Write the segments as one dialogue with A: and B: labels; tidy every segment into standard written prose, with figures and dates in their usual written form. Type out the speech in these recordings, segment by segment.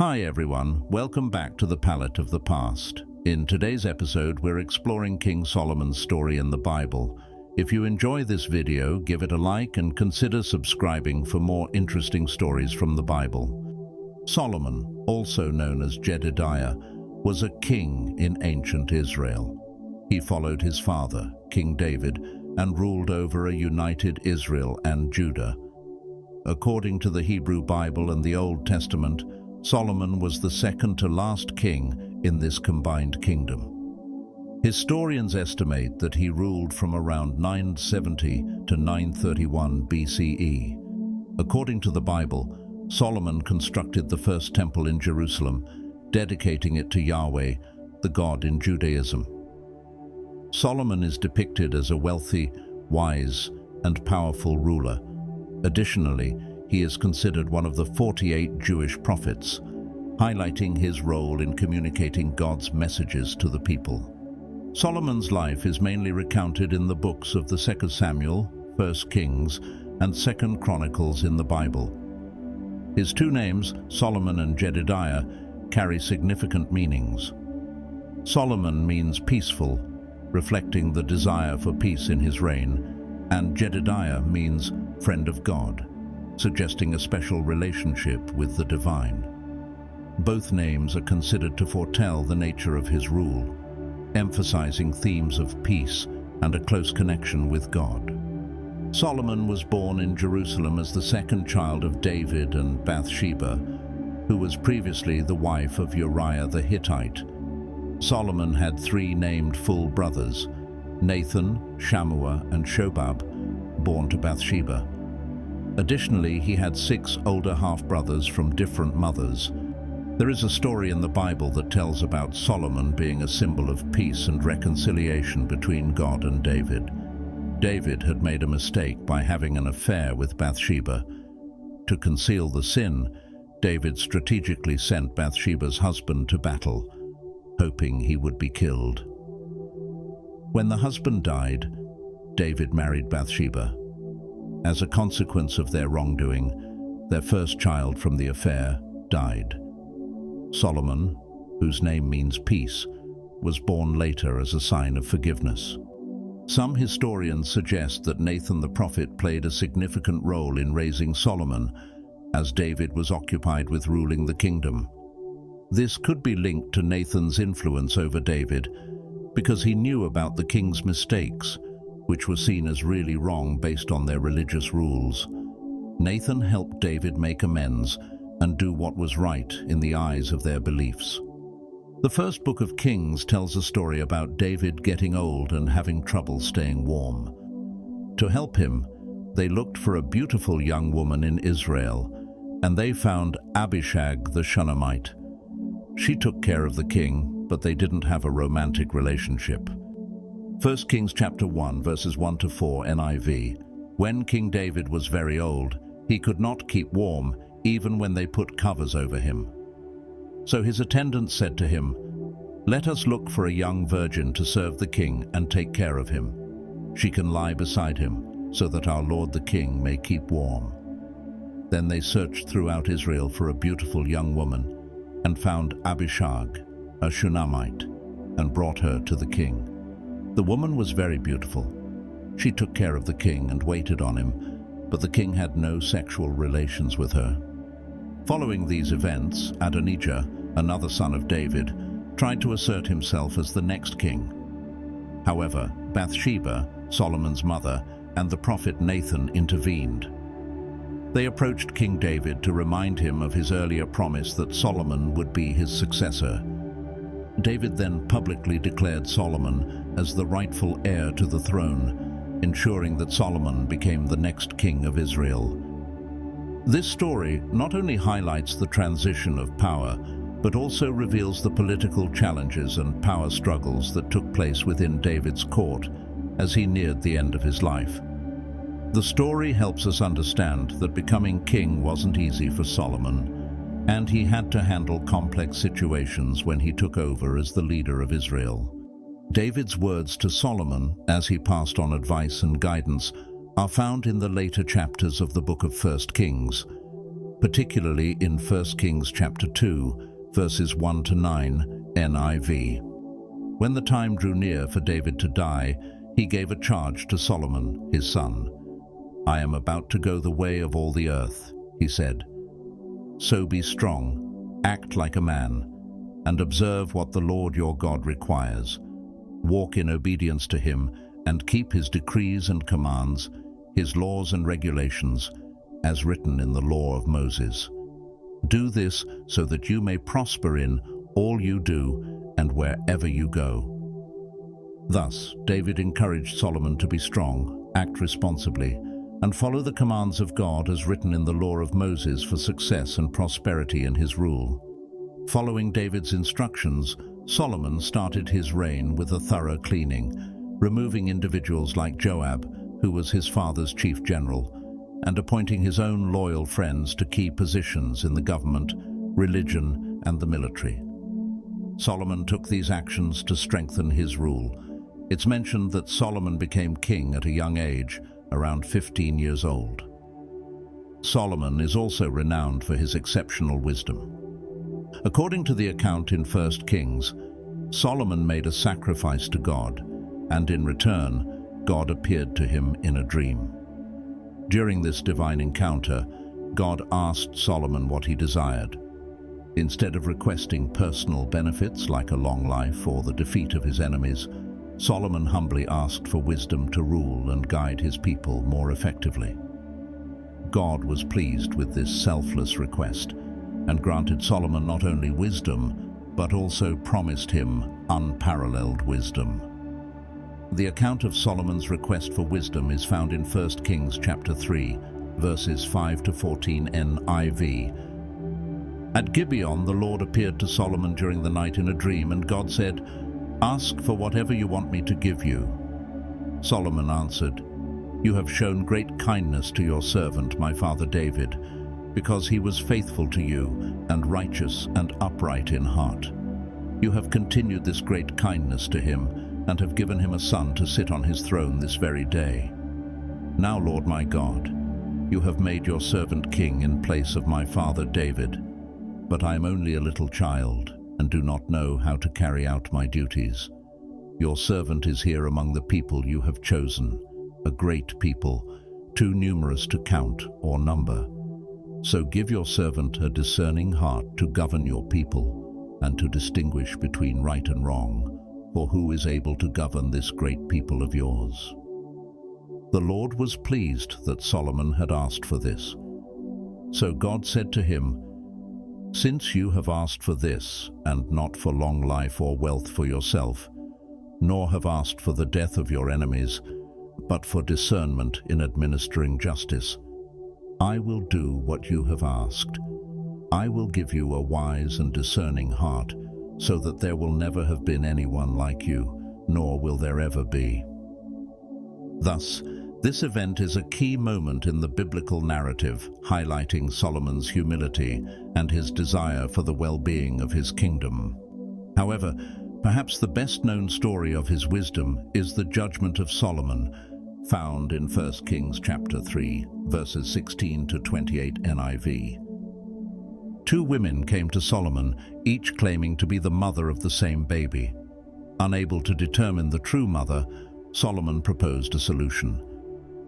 A: Hi everyone, welcome back to the Palette of the Past. In today's episode, we're exploring King Solomon's story in the Bible. If you enjoy this video, give it a like and consider subscribing for more interesting stories from the Bible. Solomon, also known as Jedediah, was a king in ancient Israel. He followed his father, King David, and ruled over a united Israel and Judah. According to the Hebrew Bible and the Old Testament, Solomon was the second to last king in this combined kingdom. Historians estimate that he ruled from around 970 to 931 BCE. According to the Bible, Solomon constructed the first temple in Jerusalem, dedicating it to Yahweh, the God in Judaism. Solomon is depicted as a wealthy, wise, and powerful ruler. Additionally, he is considered one of the 48 Jewish prophets, highlighting his role in communicating God's messages to the people. Solomon's life is mainly recounted in the books of the 2nd Samuel, 1st Kings, and 2nd Chronicles in the Bible. His two names, Solomon and Jedediah, carry significant meanings. Solomon means peaceful, reflecting the desire for peace in his reign, and Jedediah means friend of God, suggesting a special relationship with the divine. Both names are considered to foretell the nature of his rule, emphasizing themes of peace and a close connection with God. Solomon was born in Jerusalem as the second child of David and Bathsheba, who was previously the wife of Uriah the Hittite. Solomon had three named full brothers, Nathan, Shammua, and Shobab, born to Bathsheba. Additionally, he had 6 older half-brothers from different mothers. There is a story in the Bible that tells about Solomon being a symbol of peace and reconciliation between God and David. David had made a mistake by having an affair with Bathsheba. To conceal the sin, David strategically sent Bathsheba's husband to battle, hoping he would be killed. When the husband died, David married Bathsheba. As a consequence of their wrongdoing, their first child from the affair died. Solomon, whose name means peace, was born later as a sign of forgiveness. Some historians suggest that Nathan the prophet played a significant role in raising Solomon, as David was occupied with ruling the kingdom. This could be linked to Nathan's influence over David, because he knew about the king's mistakes, which were seen as really wrong based on their religious rules. Nathan helped David make amends and do what was right in the eyes of their beliefs. The first book of Kings tells a story about David getting old and having trouble staying warm. To help him, they looked for a beautiful young woman in Israel, and they found Abishag the Shunammite. She took care of the king, but they didn't have a romantic relationship. 1 Kings chapter 1, verses 1 to 4, NIV. When King David was very old, he could not keep warm, even when they put covers over him. So his attendants said to him, "Let us look for a young virgin to serve the king and take care of him. She can lie beside him, so that our lord the king may keep warm." Then they searched throughout Israel for a beautiful young woman, and found Abishag, a Shunammite, and brought her to the king. The woman was very beautiful. She took care of the king and waited on him, but the king had no sexual relations with her. Following these events, Adonijah, another son of David, tried to assert himself as the next king. However, Bathsheba, Solomon's mother, and the prophet Nathan intervened. They approached King David to remind him of his earlier promise that Solomon would be his successor. David then publicly declared Solomon as the rightful heir to the throne, ensuring that Solomon became the next king of Israel. This story not only highlights the transition of power, but also reveals the political challenges and power struggles that took place within David's court as he neared the end of his life. The story helps us understand that becoming king wasn't easy for Solomon, and he had to handle complex situations when he took over as the leader of Israel. David's words to Solomon, as he passed on advice and guidance, are found in the later chapters of the book of 1 Kings. particularly in 1 Kings chapter 2, verses 1 to 9, NIV. When the time drew near for David to die, he gave a charge to Solomon, his son. "I am about to go the way of all the earth," he said. "So be strong, act like a man, and observe what the Lord your God requires. Walk in obedience to him, and keep his decrees and commands, his laws and regulations, as written in the law of Moses. Do this so that you may prosper in all you do and wherever you go." Thus, David encouraged Solomon to be strong, act responsibly, and follow the commands of God as written in the law of Moses for success and prosperity in his rule. Following David's instructions, Solomon started his reign with a thorough cleaning, removing individuals like Joab, who was his father's chief general, and appointing his own loyal friends to key positions in the government, religion, and the military. Solomon took these actions to strengthen his rule. It's mentioned that Solomon became king at a young age, around 15 years old. Solomon is also renowned for his exceptional wisdom. According to the account in 1 Kings, Solomon made a sacrifice to God, and in return, God appeared to him in a dream. During this divine encounter, God asked Solomon what he desired. Instead of requesting personal benefits like a long life or the defeat of his enemies, Solomon humbly asked for wisdom to rule and guide his people more effectively. God was pleased with this selfless request and granted Solomon not only wisdom, but also promised him unparalleled wisdom. The account of Solomon's request for wisdom is found in 1 Kings chapter 3, verses 5 to 14 NIV. At Gibeon, the Lord appeared to Solomon during the night in a dream, and God said, "Ask for whatever you want me to give you." Solomon answered, "You have shown great kindness to your servant, my father David, because he was faithful to you and righteous and upright in heart. You have continued this great kindness to him and have given him a son to sit on his throne this very day. Now, Lord my God, you have made your servant king in place of my father David, but I am only a little child and do not know how to carry out my duties. Your servant is here among the people you have chosen, a great people, too numerous to count or number. So give your servant a discerning heart to govern your people and to distinguish between right and wrong, for who is able to govern this great people of yours?" The Lord was pleased that Solomon had asked for this. So God said to him, "Since you have asked for this, and not for long life or wealth for yourself, nor have asked for the death of your enemies, but for discernment in administering justice, I will do what you have asked. I will give you a wise and discerning heart, so that there will never have been anyone like you, nor will there ever be." Thus, this event is a key moment in the biblical narrative, highlighting Solomon's humility and his desire for the well-being of his kingdom. However, perhaps the best-known story of his wisdom is the judgment of Solomon, found in 1 Kings chapter 3, verses 16 to 28 NIV. Two women came to Solomon, each claiming to be the mother of the same baby. Unable to determine the true mother, Solomon proposed a solution.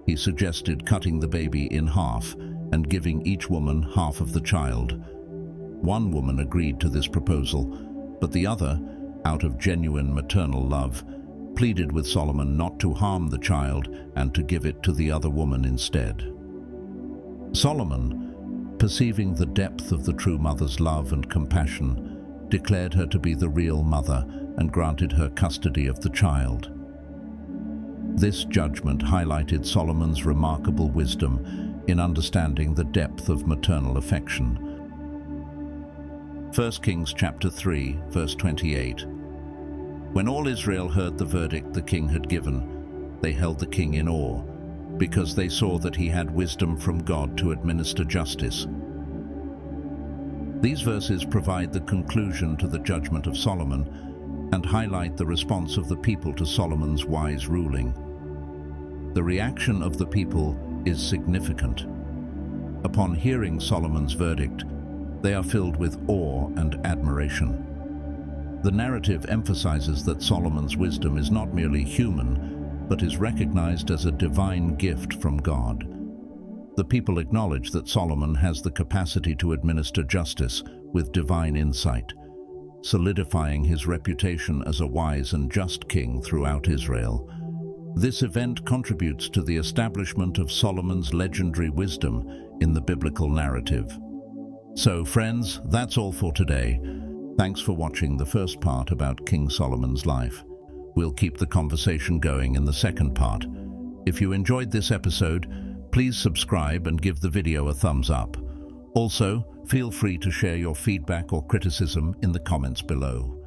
A: He suggested cutting the baby in half and giving each woman half of the child. One woman agreed to this proposal, but the other, out of genuine maternal love, pleaded with Solomon not to harm the child and to give it to the other woman instead. Solomon, perceiving the depth of the true mother's love and compassion, declared her to be the real mother and granted her custody of the child. This judgment highlighted Solomon's remarkable wisdom in understanding the depth of maternal affection. 1 Kings chapter 3, verse 28. When all Israel heard the verdict the king had given, they held the king in awe, because they saw that he had wisdom from God to administer justice. These verses provide the conclusion to the judgment of Solomon and highlight the response of the people to Solomon's wise ruling. The reaction of the people is significant. Upon hearing Solomon's verdict, they are filled with awe and admiration. The narrative emphasizes that Solomon's wisdom is not merely human, but is recognized as a divine gift from God. The people acknowledge that Solomon has the capacity to administer justice with divine insight, solidifying his reputation as a wise and just king throughout Israel. This event contributes to the establishment of Solomon's legendary wisdom in the biblical narrative. So, friends, that's all for today. Thanks for watching the first part about King Solomon's life. We'll keep the conversation going in the second part. If you enjoyed this episode, please subscribe and give the video a thumbs up. Also, feel free to share your feedback or criticism in the comments below.